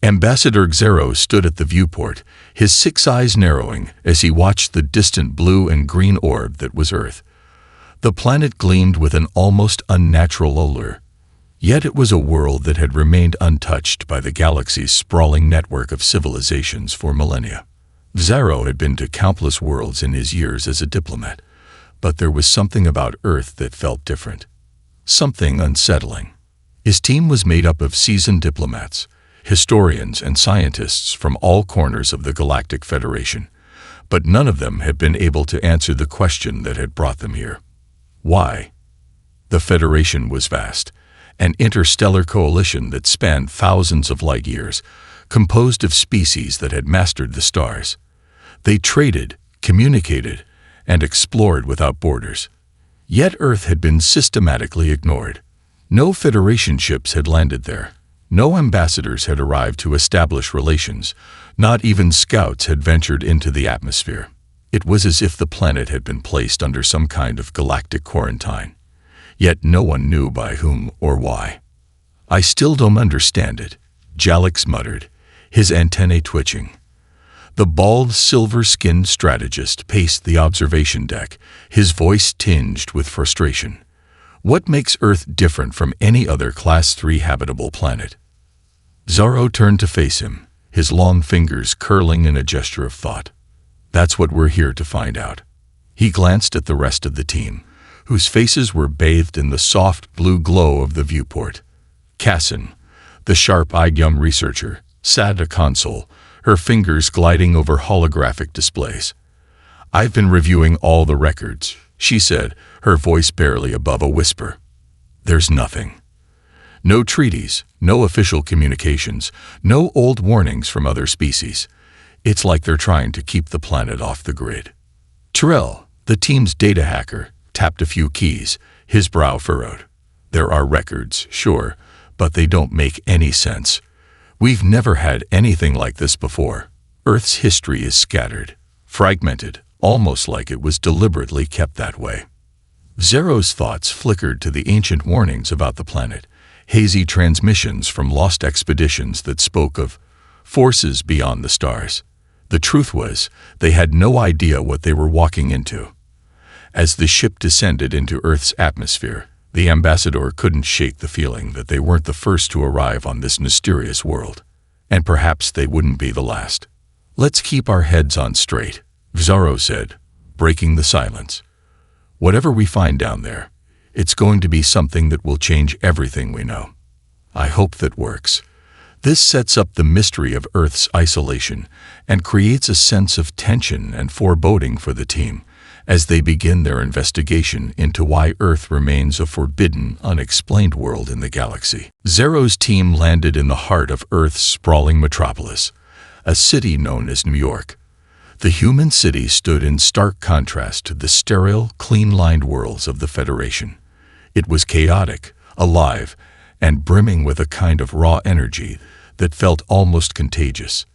Ambassador Xero stood at the viewport, his 6 eyes narrowing as he watched the distant blue and green orb that was Earth. The planet gleamed with an almost unnatural allure. Yet it was a world that had remained untouched by the galaxy's sprawling network of civilizations for millennia. Xero had been to countless worlds in his years as a diplomat, but there was something about Earth that felt different. Something unsettling. His team was made up of seasoned diplomats, historians and scientists from all corners of the Galactic Federation, but none of them had been able to answer the question that had brought them here. Why? The Federation was vast, an interstellar coalition that spanned thousands of light years, composed of species that had mastered the stars. They traded, communicated, and explored without borders. Yet Earth had been systematically ignored. No Federation ships had landed there. No ambassadors had arrived to establish relations. Not even scouts had ventured into the atmosphere. It was as if the planet had been placed under some kind of galactic quarantine. Yet no one knew by whom or why. "I still don't understand it," Jalix muttered, his antennae twitching. The bald, silver-skinned strategist paced the observation deck, his voice tinged with frustration. What makes Earth different from any other Class 3 habitable planet? Xero turned to face him, his long fingers curling in a gesture of thought. "That's what we're here to find out." He glanced at the rest of the team, whose faces were bathed in the soft blue glow of the viewport. Cassin, the sharp-eyed young researcher, sat at a console, her fingers gliding over holographic displays. "I've been reviewing all the records," she said, her voice barely above a whisper. "There's nothing. No treaties, no official communications, no old warnings from other species. It's like they're trying to keep the planet off the grid." Terrell, the team's data hacker, tapped a few keys, his brow furrowed. "There are records, sure, but they don't make any sense. We've never had anything like this before. Earth's history is scattered, fragmented, almost like it was deliberately kept that way." Xero's thoughts flickered to the ancient warnings about the planet, hazy transmissions from lost expeditions that spoke of forces beyond the stars. The truth was, they had no idea what they were walking into. As the ship descended into Earth's atmosphere, the ambassador couldn't shake the feeling that they weren't the first to arrive on this mysterious world. And perhaps they wouldn't be the last. "Let's keep our heads on straight," Xero said, breaking the silence. "Whatever we find down there, it's going to be something that will change everything we know." "I hope that works." This sets up the mystery of Earth's isolation and creates a sense of tension and foreboding for the team as they begin their investigation into why Earth remains a forbidden, unexplained world in the galaxy. Xero's team landed in the heart of Earth's sprawling metropolis, a city known as New York. The human city stood in stark contrast to the sterile, clean-lined worlds of the Federation. It was chaotic, alive, and brimming with a kind of raw energy that felt almost contagious.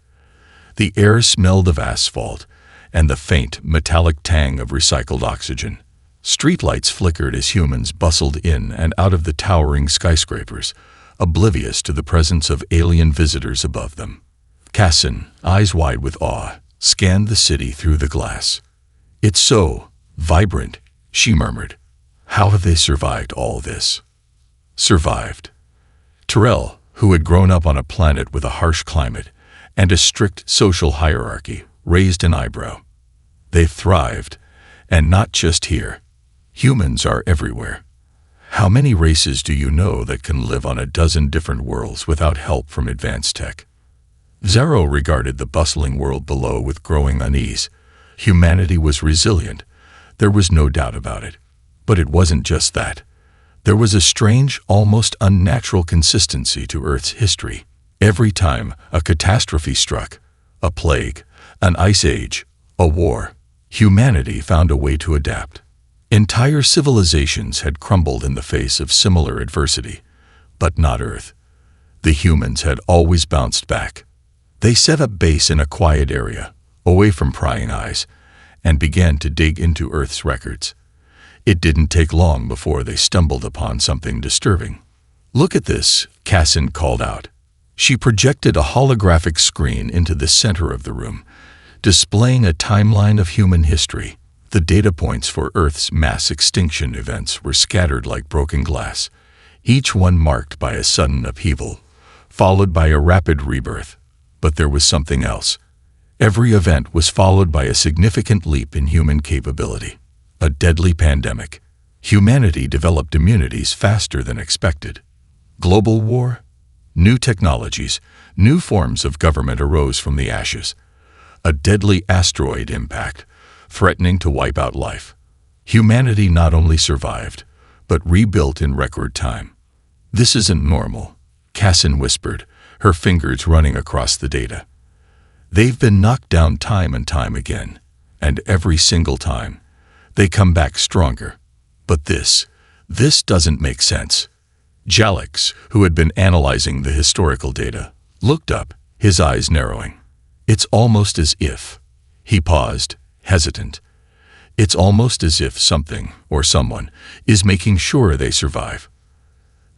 The air smelled of asphalt and the faint, metallic tang of recycled oxygen. Streetlights flickered as humans bustled in and out of the towering skyscrapers, oblivious to the presence of alien visitors above them. Cassin, eyes wide with awe, scanned the city through the glass. "It's so vibrant," she murmured. "How have they survived all this?" Survived. Terrell, who had grown up on a planet with a harsh climate and a strict social hierarchy, raised an eyebrow. "They've thrived, and not just here. Humans are everywhere. How many races do you know that can live on a dozen different worlds without help from advanced tech?" Xero regarded the bustling world below with growing unease. Humanity was resilient. There was no doubt about it. But it wasn't just that. There was a strange, almost unnatural consistency to Earth's history. Every time a catastrophe struck, a plague, an ice age, a war, humanity found a way to adapt. Entire civilizations had crumbled in the face of similar adversity, but not Earth. The humans had always bounced back. They set up base in a quiet area, away from prying eyes, and began to dig into Earth's records. It didn't take long before they stumbled upon something disturbing. "Look at this," Cassin called out. She projected a holographic screen into the center of the room, displaying a timeline of human history. The data points for Earth's mass extinction events were scattered like broken glass, each one marked by a sudden upheaval, followed by a rapid rebirth. But there was something else. Every event was followed by a significant leap in human capability. A deadly pandemic. Humanity developed immunities faster than expected. Global war. New technologies, new forms of government arose from the ashes. A deadly asteroid impact, threatening to wipe out life. Humanity not only survived, but rebuilt in record time. "This isn't normal," Cassin whispered, her fingers running across the data. "They've been knocked down time and time again, and every single time, they come back stronger. But this doesn't make sense." Jalix, who had been analyzing the historical data, looked up, his eyes narrowing. "It's almost as if..." He paused, hesitant. "It's almost as if something, or someone, is making sure they survive."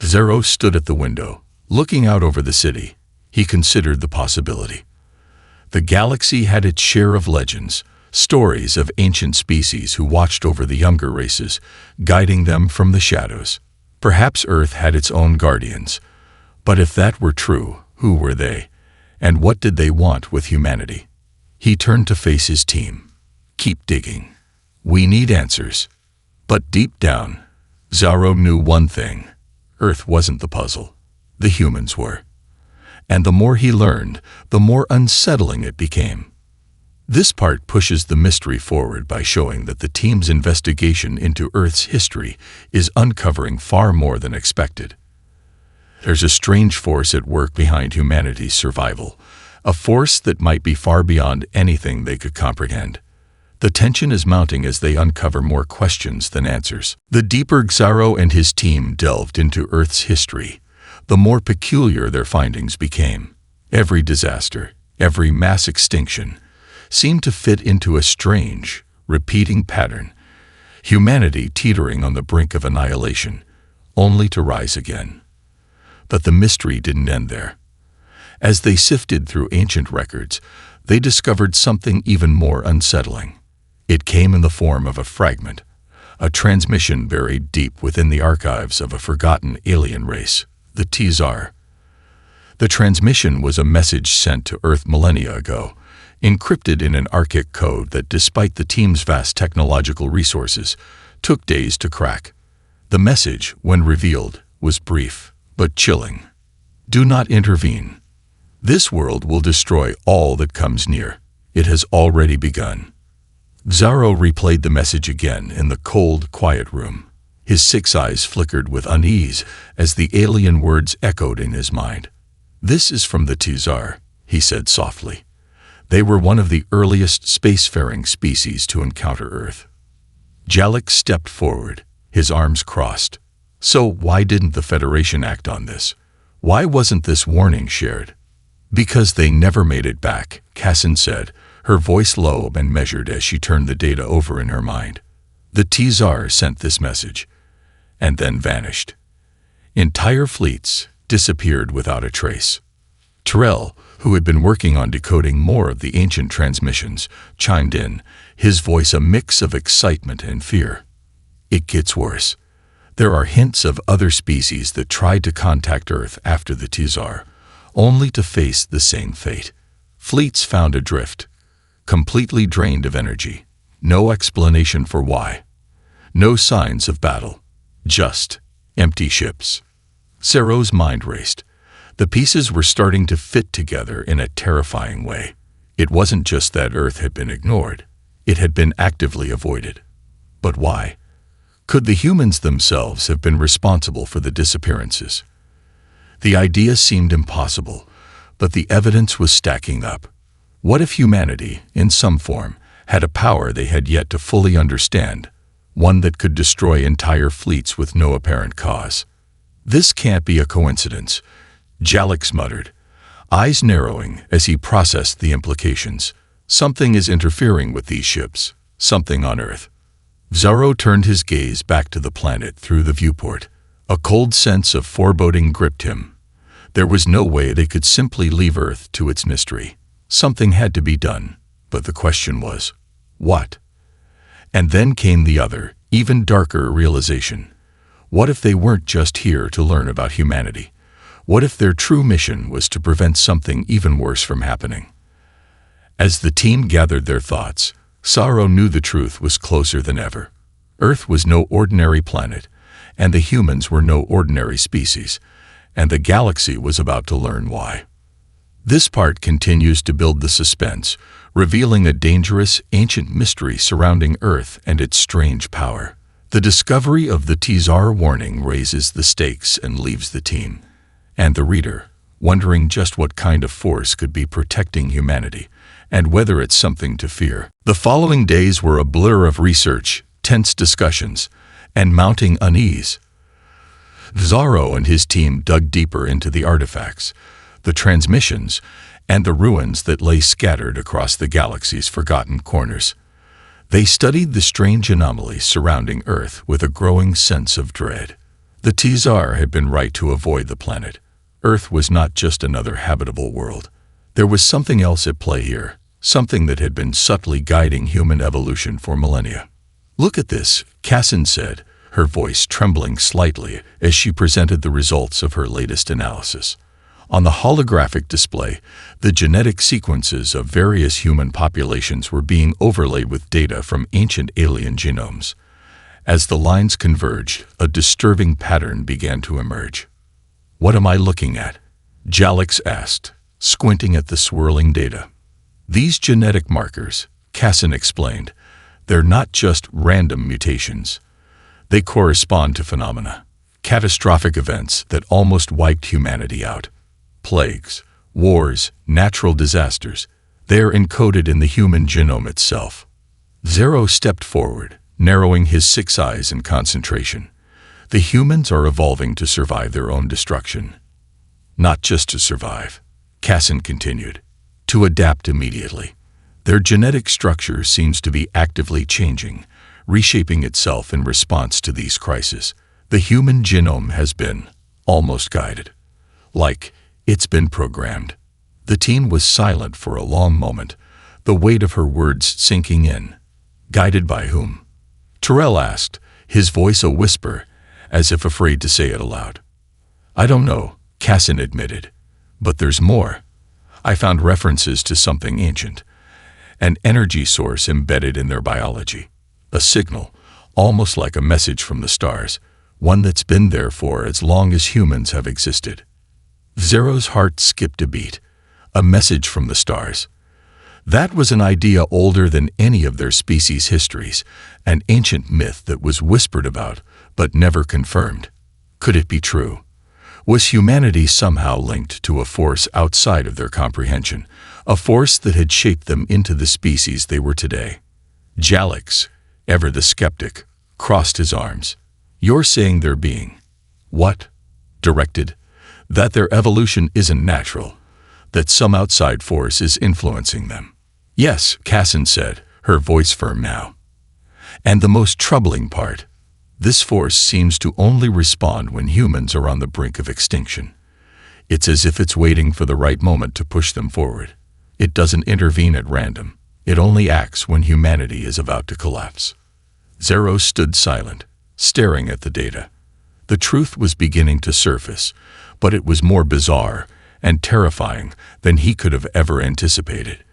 Zero stood at the window, looking out over the city. He considered the possibility. The galaxy had its share of legends, stories of ancient species who watched over the younger races, guiding them from the shadows. Perhaps Earth had its own guardians. But if that were true, who were they? And what did they want with humanity? He turned to face his team. "Keep digging. We need answers." But deep down, Zaro knew one thing. Earth wasn't the puzzle. The humans were. And the more he learned, the more unsettling it became. This part pushes the mystery forward by showing that the team's investigation into Earth's history is uncovering far more than expected. There's a strange force at work behind humanity's survival, a force that might be far beyond anything they could comprehend. The tension is mounting as they uncover more questions than answers. The deeper Xaro and his team delved into Earth's history, the more peculiar their findings became. Every disaster, every mass extinction, seemed to fit into a strange, repeating pattern. Humanity teetering on the brink of annihilation, only to rise again. But the mystery didn't end there. As they sifted through ancient records, they discovered something even more unsettling. It came in the form of a fragment, a transmission buried deep within the archives of a forgotten alien race, the Tizar. The transmission was a message sent to Earth millennia ago, encrypted in an archaic code that, despite the team's vast technological resources, took days to crack. The message, when revealed, was brief, but chilling. "Do not intervene. This world will destroy all that comes near. It has already begun." Zaro replayed the message again in the cold, quiet room. His 6 eyes flickered with unease as the alien words echoed in his mind. "This is from the Tizar," he said softly. "They were one of the earliest spacefaring species to encounter Earth." Jalix stepped forward, his arms crossed. "So why didn't the Federation act on this? Why wasn't this warning shared?" "Because they never made it back," Cassin said, her voice low and measured as she turned the data over in her mind. "The Tizar sent this message, and then vanished. Entire fleets disappeared without a trace." Terrell, who had been working on decoding more of the ancient transmissions, chimed in, his voice a mix of excitement and fear. "It gets worse. There are hints of other species that tried to contact Earth after the Tizar, only to face the same fate. Fleets found adrift, completely drained of energy. No explanation for why. No signs of battle. Just empty ships." Zero's mind raced. The pieces were starting to fit together in a terrifying way. It wasn't just that Earth had been ignored. It had been actively avoided. But why? Could the humans themselves have been responsible for the disappearances? The idea seemed impossible, but the evidence was stacking up. What if humanity, in some form, had a power they had yet to fully understand, one that could destroy entire fleets with no apparent cause? "This can't be a coincidence," Jalix muttered, eyes narrowing as he processed the implications. "Something is interfering with these ships, something on Earth." Zaro turned his gaze back to the planet through the viewport. A cold sense of foreboding gripped him. There was no way they could simply leave Earth to its mystery. Something had to be done, but the question was, what? And then came the other, even darker realization. What if they weren't just here to learn about humanity? What if their true mission was to prevent something even worse from happening? As the team gathered their thoughts, Sorrow knew the truth was closer than ever. Earth was no ordinary planet, and the humans were no ordinary species, and the galaxy was about to learn why. This part continues to build the suspense, revealing a dangerous, ancient mystery surrounding Earth and its strange power. The discovery of the Tsar warning raises the stakes and leaves the team, and the reader, wondering just what kind of force could be protecting humanity, and whether it's something to fear. The following days were a blur of research, tense discussions, and mounting unease. Zorro and his team dug deeper into the artifacts, the transmissions, and the ruins that lay scattered across the galaxy's forgotten corners. They studied the strange anomalies surrounding Earth with a growing sense of dread. The Tsar had been right to avoid the planet. Earth was not just another habitable world. There was something else at play here, something that had been subtly guiding human evolution for millennia. "Look at this," Cassin said, her voice trembling slightly as she presented the results of her latest analysis. On the holographic display, the genetic sequences of various human populations were being overlaid with data from ancient alien genomes. As the lines converged, a disturbing pattern began to emerge. "What am I looking at?" Jalix asked, squinting at the swirling data. "These genetic markers," Cassin explained, "they're not just random mutations. They correspond to phenomena, catastrophic events that almost wiped humanity out. Plagues, wars, natural disasters, they're encoded in the human genome itself." Zero stepped forward, narrowing his 6 eyes in concentration. "The humans are evolving to survive their own destruction. Not just to survive," Cassin continued, "to adapt immediately. Their genetic structure seems to be actively changing, reshaping itself in response to these crises. The human genome has been almost guided. Like it's been programmed." The team was silent for a long moment, the weight of her words sinking in. "Guided by whom?" Terrell asked, his voice a whisper, as if afraid to say it aloud. "I don't know," Cassin admitted. "But there's more. I found references to something ancient, an energy source embedded in their biology. A signal, almost like a message from the stars, one that's been there for as long as humans have existed." Zero's heart skipped a beat. A message from the stars. That was an idea older than any of their species' histories, an ancient myth that was whispered about but never confirmed. Could it be true? Was humanity somehow linked to a force outside of their comprehension, a force that had shaped them into the species they were today? Jalix, ever the skeptic, crossed his arms. "You're saying they're being what? Directed? That their evolution isn't natural, that some outside force is influencing them?" "Yes," Cassin said, her voice firm now. "And the most troubling part, this force seems to only respond when humans are on the brink of extinction. It's as if it's waiting for the right moment to push them forward. It doesn't intervene at random. It only acts when humanity is about to collapse." Zero stood silent, staring at the data. The truth was beginning to surface, but it was more bizarre and terrifying than he could have ever anticipated.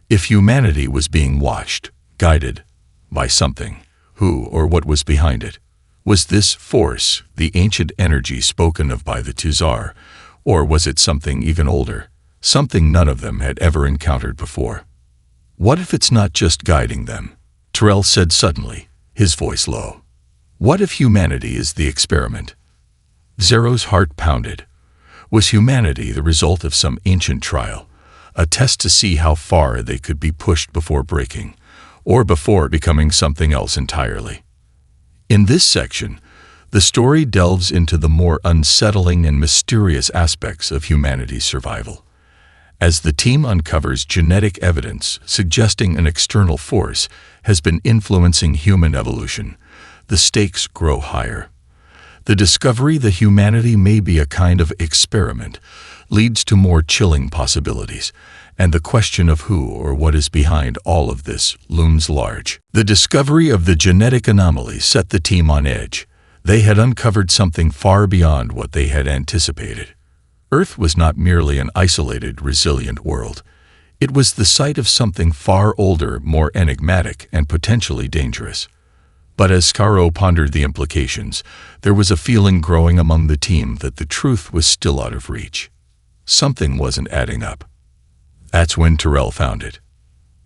If humanity was being watched, guided, by something, who or what was behind it? Was this force the ancient energy spoken of by the Tsar, or was it something even older, something none of them had ever encountered before? "What if it's not just guiding them?" Terrell said suddenly, his voice low. "What if humanity is the experiment?" Zero's heart pounded. Was humanity the result of some ancient trial, a test to see how far they could be pushed before breaking, or before becoming something else entirely? In this section, the story delves into the more unsettling and mysterious aspects of humanity's survival. As the team uncovers genetic evidence suggesting an external force has been influencing human evolution, the stakes grow higher. The discovery that humanity may be a kind of experiment leads to more chilling possibilities, and the question of who or what is behind all of this looms large. The discovery of the genetic anomaly set the team on edge. They had uncovered something far beyond what they had anticipated. Earth was not merely an isolated, resilient world. It was the site of something far older, more enigmatic, and potentially dangerous. But as Caro pondered the implications, there was a feeling growing among the team that the truth was still out of reach. Something wasn't adding up. That's when Tyrell found it.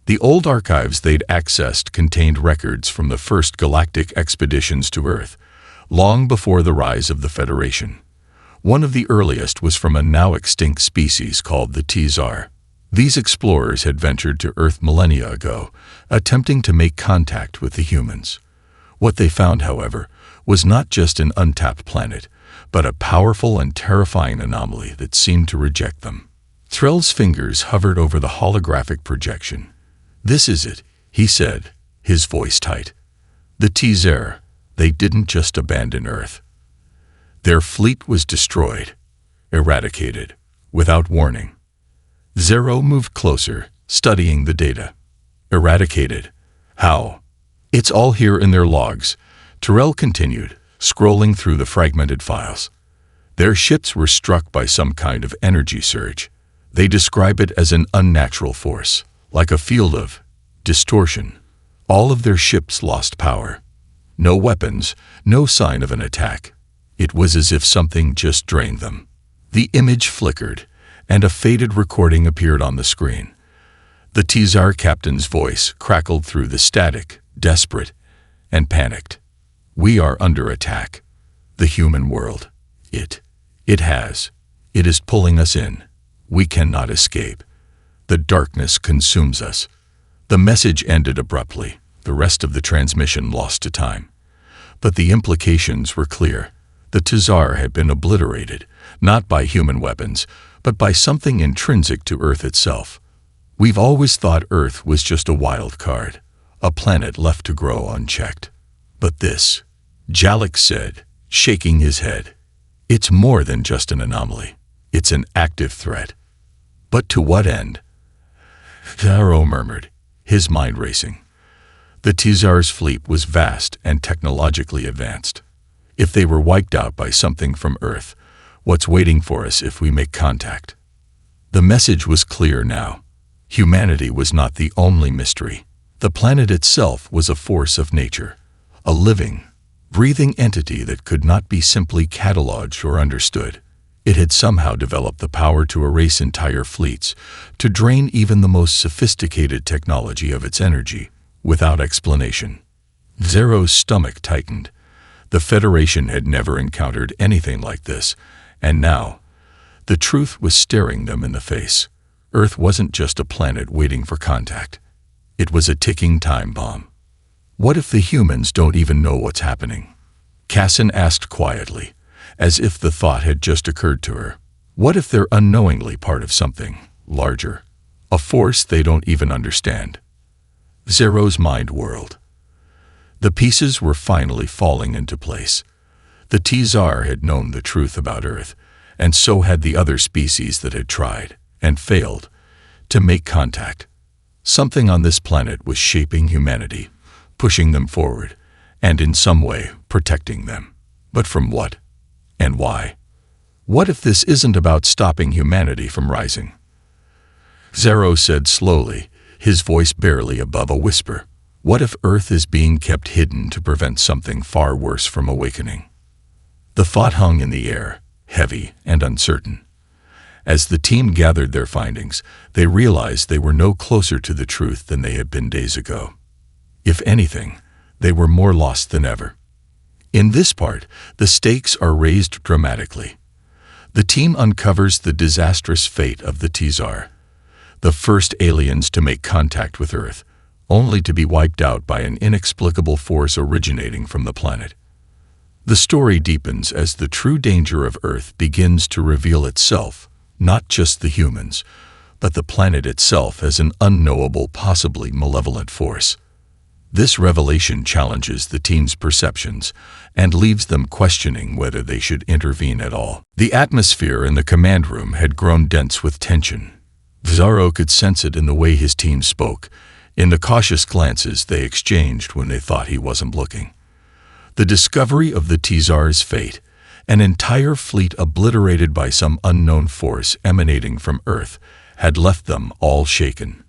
The old archives they'd accessed contained records from the first galactic expeditions to Earth, long before the rise of the Federation. One of the earliest was from a now-extinct species called the Tzar. These explorers had ventured to Earth millennia ago, attempting to make contact with the humans. What they found, however, was not just an untapped planet, but a powerful and terrifying anomaly that seemed to reject them. Threll's fingers hovered over the holographic projection. "This is it," he said, his voice tight. "The Tzar, they didn't just abandon Earth. Their fleet was destroyed, eradicated, without warning." Zero moved closer, studying the data. "Eradicated? How?" "It's all here in their logs," Tyrell continued, scrolling through the fragmented files. "Their ships were struck by some kind of energy surge. They describe it as an unnatural force, like a field of distortion. All of their ships lost power. No weapons, no sign of an attack. It was as if something just drained them." The image flickered, and a faded recording appeared on the screen. The Tzar captain's voice crackled through the static, desperate and panicked. "We are under attack. The human world. It is pulling us in. We cannot escape. The darkness consumes us." The message ended abruptly, the rest of the transmission lost to time. But the implications were clear. The Tzar had been obliterated, not by human weapons, but by something intrinsic to Earth itself. "We've always thought Earth was just a wild card, a planet left to grow unchecked. But this," Jalek said, shaking his head, "it's more than just an anomaly. It's an active threat." "But to what end?" Caro murmured, his mind racing. The Tzar's fleet was vast and technologically advanced. If they were wiped out by something from Earth, what's waiting for us if we make contact? The message was clear now. Humanity was not the only mystery. The planet itself was a force of nature, a living, breathing entity that could not be simply catalogued or understood. It had somehow developed the power to erase entire fleets, to drain even the most sophisticated technology of its energy, without explanation. Zero's stomach tightened. The Federation had never encountered anything like this, and now, the truth was staring them in the face. Earth wasn't just a planet waiting for contact. It was a ticking time bomb. "What if the humans don't even know what's happening?" Cassin asked quietly, as if the thought had just occurred to her. "What if they're unknowingly part of something larger, a force they don't even understand?" Zero's mind whirled. The pieces were finally falling into place. The Tzar had known the truth about Earth, and so had the other species that had tried, and failed, to make contact. Something on this planet was shaping humanity, pushing them forward, and in some way protecting them. But from what? And why? What if this isn't about stopping humanity from rising? Zero said slowly, his voice barely above a whisper. What if Earth is being kept hidden to prevent something far worse from awakening? The thought hung in the air, heavy and uncertain. As the team gathered their findings, they realized they were no closer to the truth than they had been days ago. If anything, they were more lost than ever. In this part, the stakes are raised dramatically. The team uncovers the disastrous fate of the Tzar, the first aliens to make contact with Earth, only to be wiped out by an inexplicable force originating from the planet. The story deepens as the true danger of Earth begins to reveal itself, not just the humans, but the planet itself as an unknowable, possibly malevolent force. This revelation challenges the team's perceptions and leaves them questioning whether they should intervene at all. The atmosphere in the command room had grown dense with tension. Zaro could sense it in the way his team spoke, in the cautious glances they exchanged when they thought he wasn't looking. The discovery of the Tsar's fate, an entire fleet obliterated by some unknown force emanating from Earth, had left them all shaken.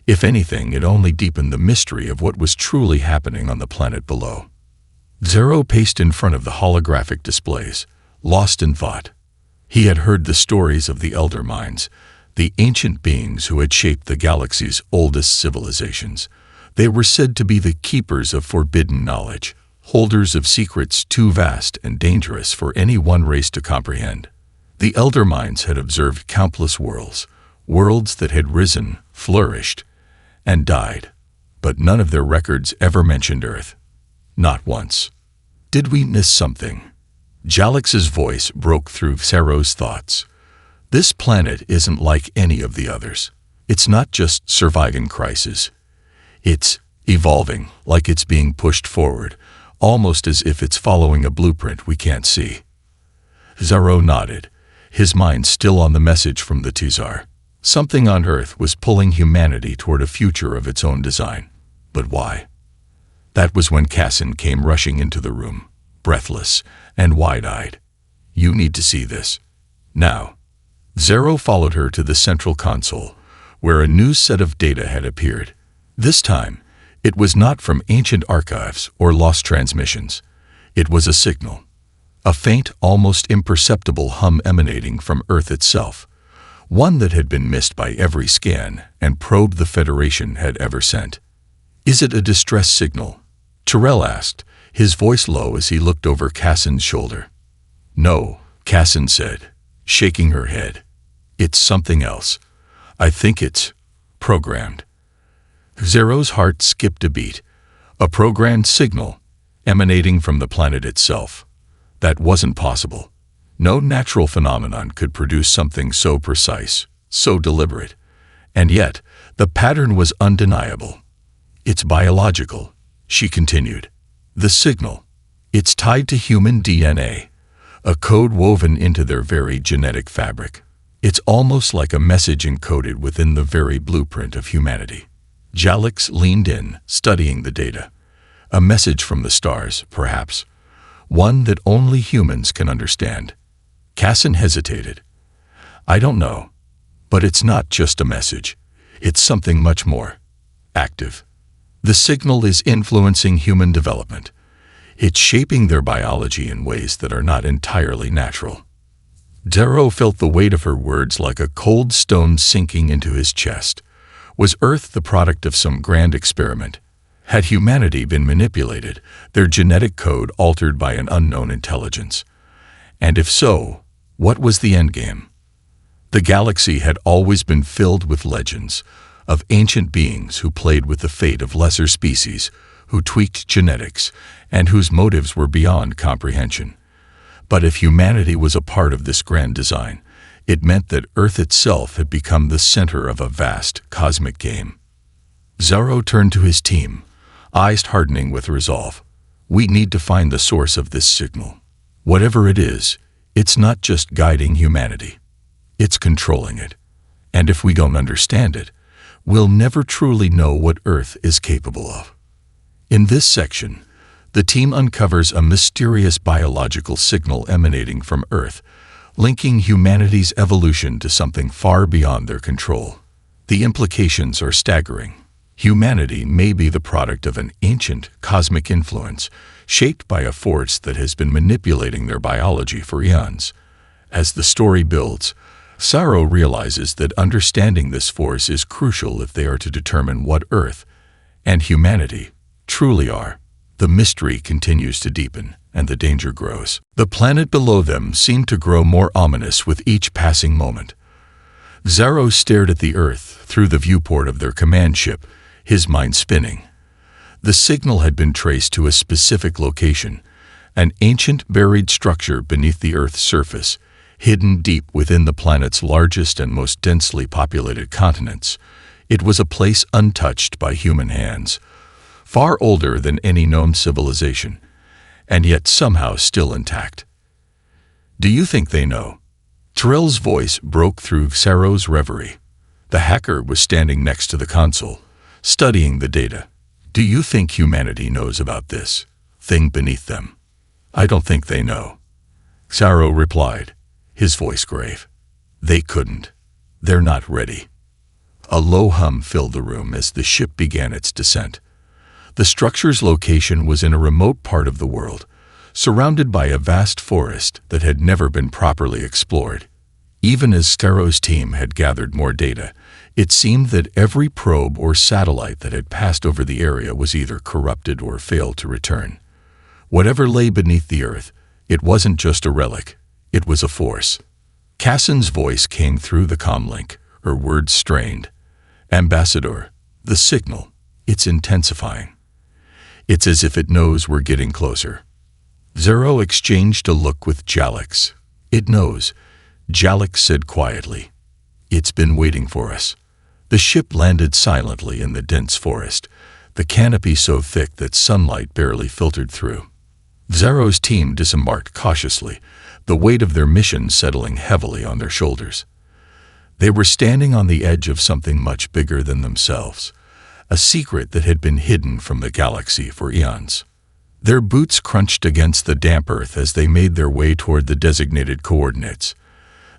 If anything, it only deepened the mystery of what was truly happening on the planet below. Zaro paced in front of the holographic displays, lost in thought. He had heard the stories of the Elder Minds, the ancient beings who had shaped the galaxy's oldest civilizations. They were said to be the keepers of forbidden knowledge, holders of secrets too vast and dangerous for any one race to comprehend. The Elder Minds had observed countless worlds, worlds that had risen, flourished, and died, but none of their records ever mentioned Earth. Not once. Did we miss something? Jalex's voice broke through Zaro's thoughts. This planet isn't like any of the others. It's not just surviving crises. It's evolving, like it's being pushed forward, almost as if it's following a blueprint we can't see. Zaro nodded, his mind still on the message from the Tsar. Something on Earth was pulling humanity toward a future of its own design. But why? That was when Cassin came rushing into the room, breathless and wide-eyed. You need to see this. Now. Zaro followed her to the central console, where a new set of data had appeared. This time, it was not from ancient archives or lost transmissions. It was a signal. A faint, almost imperceptible hum emanating from Earth itself. One that had been missed by every scan and probe the Federation had ever sent. Is it a distress signal? Terrell asked, his voice low as he looked over Cassin's shoulder. No, Cassin said, shaking her head. It's something else. I think it's programmed. Zaro's heart skipped a beat. A programmed signal emanating from the planet itself. That wasn't possible. No natural phenomenon could produce something so precise, so deliberate. And yet, the pattern was undeniable. It's biological, she continued. The signal. It's tied to human DNA, a code woven into their very genetic fabric. It's almost like a message encoded within the very blueprint of humanity. Jalex leaned in, studying the data. A message from the stars, perhaps. One that only humans can understand. Cassin hesitated. I don't know, but it's not just a message. It's something much more active. The signal is influencing human development. It's shaping their biology in ways that are not entirely natural. Zaro felt the weight of her words like a cold stone sinking into his chest. Was Earth the product of some grand experiment? Had humanity been manipulated, their genetic code altered by an unknown intelligence? And if so, what was the endgame? The galaxy had always been filled with legends of ancient beings who played with the fate of lesser species, who tweaked genetics, and whose motives were beyond comprehension. But if humanity was a part of this grand design, it meant that Earth itself had become the center of a vast cosmic game. Zaro turned to his team, eyes hardening with resolve. We need to find the source of this signal. Whatever it is, it's not just guiding humanity. It's controlling it. And if we don't understand it, we'll never truly know what Earth is capable of. In this section, the team uncovers a mysterious biological signal emanating from Earth, linking humanity's evolution to something far beyond their control. The implications are staggering. Humanity may be the product of an ancient cosmic influence, shaped by a force that has been manipulating their biology for eons. As the story builds, Zaro realizes that understanding this force is crucial if they are to determine what Earth and humanity truly are. The mystery continues to deepen, and the danger grows. The planet below them seemed to grow more ominous with each passing moment. Zaro stared at the Earth through the viewport of their command ship, his mind spinning. The signal had been traced to a specific location, an ancient buried structure beneath the Earth's surface, hidden deep within the planet's largest and most densely populated continents. It was a place untouched by human hands, far older than any known civilization, and yet somehow still intact. "Do you think they know?" Tyrell's voice broke through Saro's reverie. The hacker was standing next to the console, studying the data. "Do you think humanity knows about this thing beneath them?" "I don't think they know," Saro replied, his voice grave. "They couldn't. They're not ready." A low hum filled the room as the ship began its descent. The structure's location was in a remote part of the world, surrounded by a vast forest that had never been properly explored. Even as Saro's team had gathered more data, it seemed that every probe or satellite that had passed over the area was either corrupted or failed to return. Whatever lay beneath the earth, it wasn't just a relic, it was a force. Cassin's voice came through the comlink, her words strained. "Ambassador, the signal, it's intensifying. It's as if it knows we're getting closer." Zero exchanged a look with Jalix. "It knows," Jalix said quietly. "It's been waiting for us." The ship landed silently in the dense forest, the canopy so thick that sunlight barely filtered through. Zero's team disembarked cautiously, the weight of their mission settling heavily on their shoulders. They were standing on the edge of something much bigger than themselves, a secret that had been hidden from the galaxy for eons. Their boots crunched against the damp earth as they made their way toward the designated coordinates.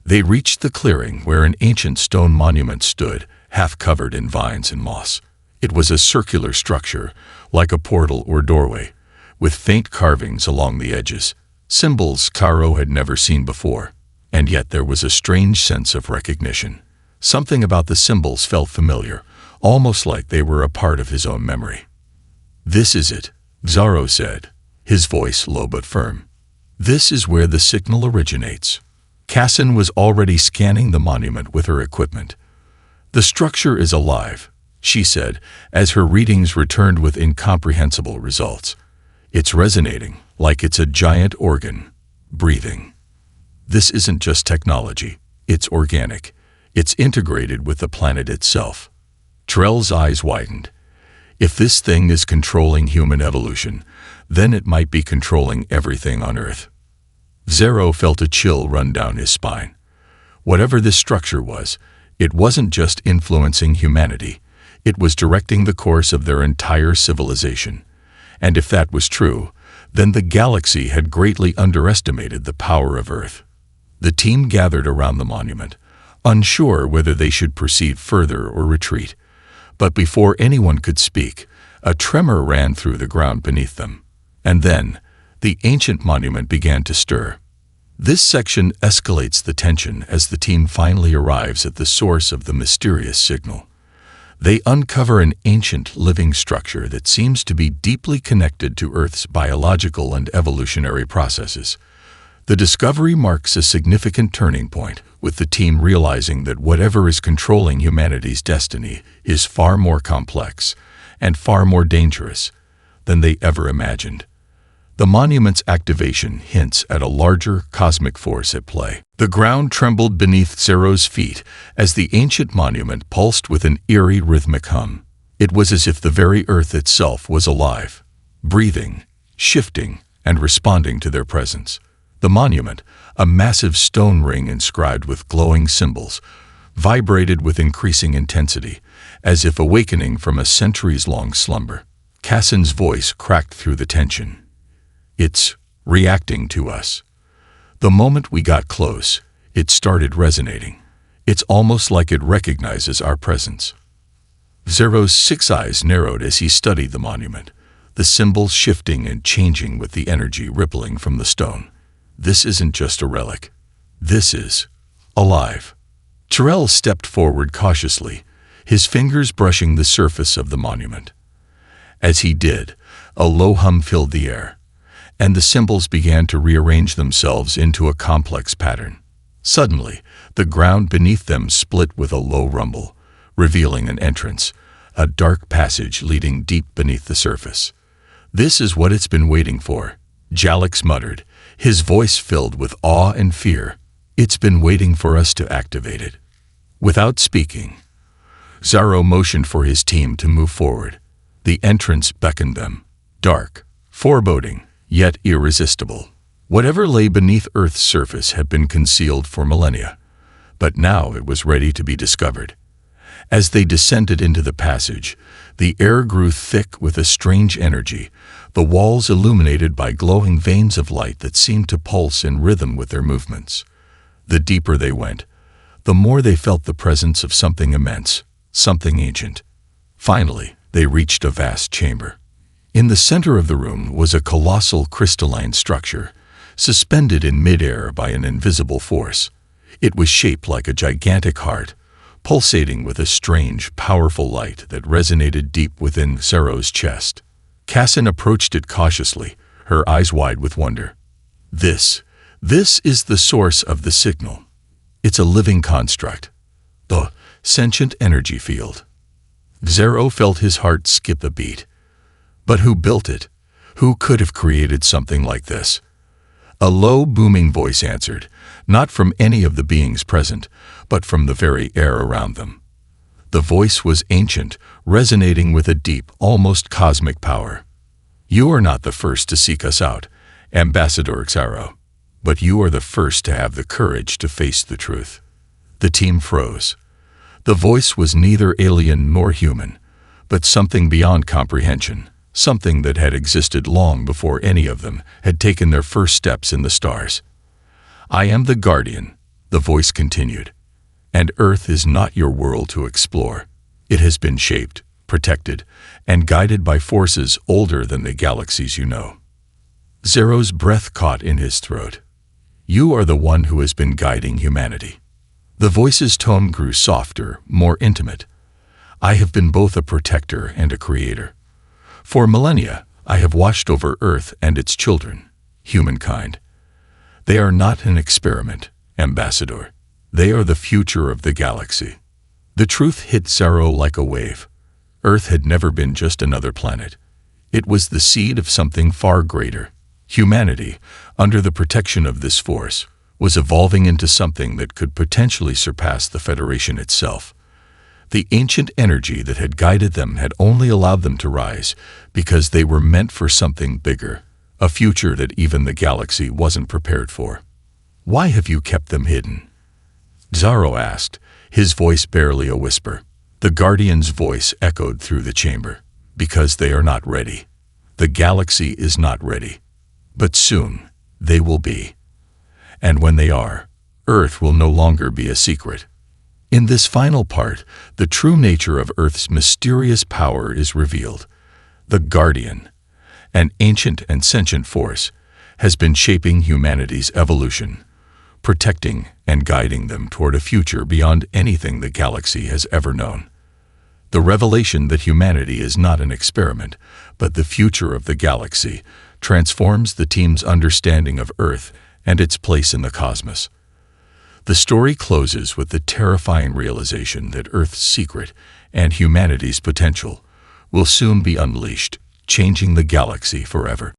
They reached the clearing where an ancient stone monument stood, half covered in vines and moss. It was a circular structure, like a portal or doorway, with faint carvings along the edges, symbols Caro had never seen before. And yet there was a strange sense of recognition. Something about the symbols felt familiar, almost like they were a part of his own memory. "This is it," Zaro said, his voice low but firm. "This is where the signal originates." Cassin was already scanning the monument with her equipment. "The structure is alive," she said, as her readings returned with incomprehensible results. "It's resonating, like it's a giant organ, breathing. This isn't just technology, it's organic. It's integrated with the planet itself." Tyrell's eyes widened. If this thing is controlling human evolution, then it might be controlling everything on Earth. Zero felt a chill run down his spine. Whatever this structure was, it wasn't just influencing humanity, it was directing the course of their entire civilization. And if that was true, then the galaxy had greatly underestimated the power of Earth. The team gathered around the monument, unsure whether they should proceed further or retreat. But before anyone could speak, a tremor ran through the ground beneath them. And then, the ancient monument began to stir. This section escalates the tension as the team finally arrives at the source of the mysterious signal. They uncover an ancient living structure that seems to be deeply connected to Earth's biological and evolutionary processes. The discovery marks a significant turning point, with the team realizing that whatever is controlling humanity's destiny is far more complex and far more dangerous than they ever imagined. The monument's activation hints at a larger cosmic force at play. The ground trembled beneath Zero's feet as the ancient monument pulsed with an eerie rhythmic hum. It was as if the very Earth itself was alive, breathing, shifting, and responding to their presence. The monument, a massive stone ring inscribed with glowing symbols, vibrated with increasing intensity, as if awakening from a centuries-long slumber. Cassin's voice cracked through the tension. "It's reacting to us. The moment we got close, it started resonating. It's almost like it recognizes our presence." Zero's 6 eyes narrowed as he studied the monument, the symbols shifting and changing with the energy rippling from the stone. This isn't just a relic. This is alive. Tyrell stepped forward cautiously, his fingers brushing the surface of the monument. As he did, a low hum filled the air, and the symbols began to rearrange themselves into a complex pattern. Suddenly, the ground beneath them split with a low rumble, revealing an entrance, a dark passage leading deep beneath the surface. "This is what it's been waiting for," Jalix muttered, his voice filled with awe and fear. "It's been waiting for us to activate it." Without speaking, Zaro motioned for his team to move forward. The entrance beckoned them, dark, foreboding, yet irresistible. Whatever lay beneath Earth's surface had been concealed for millennia, but now it was ready to be discovered. As they descended into the passage, the air grew thick with a strange energy, the walls illuminated by glowing veins of light that seemed to pulse in rhythm with their movements. The deeper they went, the more they felt the presence of something immense, something ancient. Finally, they reached a vast chamber. In the center of the room was a colossal crystalline structure, suspended in midair by an invisible force. It was shaped like a gigantic heart, pulsating with a strange, powerful light that resonated deep within Zero's chest. Cassin approached it cautiously, her eyes wide with wonder. This is the source of the signal. It's a living construct, the sentient energy field. Zero felt his heart skip a beat. But who built it? Who could have created something like this? A low, booming voice answered, not from any of the beings present, but from the very air around them. The voice was ancient, resonating with a deep, almost cosmic power. You are not the first to seek us out, Ambassador Xaro, but you are the first to have the courage to face the truth. The team froze. The voice was neither alien nor human, but something beyond comprehension, something that had existed long before any of them had taken their first steps in the stars. I am the Guardian, the voice continued, and Earth is not your world to explore. It has been shaped, protected, and guided by forces older than the galaxies you know. Zero's breath caught in his throat. You are the one who has been guiding humanity. The voice's tone grew softer, more intimate. I have been both a protector and a creator. For millennia, I have watched over Earth and its children, humankind. They are not an experiment, Ambassador. They are the future of the galaxy. The truth hit Zero like a wave. Earth had never been just another planet. It was the seed of something far greater. Humanity, under the protection of this force, was evolving into something that could potentially surpass the Federation itself. The ancient energy that had guided them had only allowed them to rise because they were meant for something bigger, a future that even the galaxy wasn't prepared for. Why have you kept them hidden? Zaro asked, his voice barely a whisper. The Guardian's voice echoed through the chamber. Because they are not ready. The galaxy is not ready. But soon, they will be. And when they are, Earth will no longer be a secret. In this final part, the true nature of Earth's mysterious power is revealed. The Guardian, an ancient and sentient force, has been shaping humanity's evolution, protecting and guiding them toward a future beyond anything the galaxy has ever known. The revelation that humanity is not an experiment, but the future of the galaxy, transforms the team's understanding of Earth and its place in the cosmos. The story closes with the terrifying realization that Earth's secret and humanity's potential will soon be unleashed, changing the galaxy forever.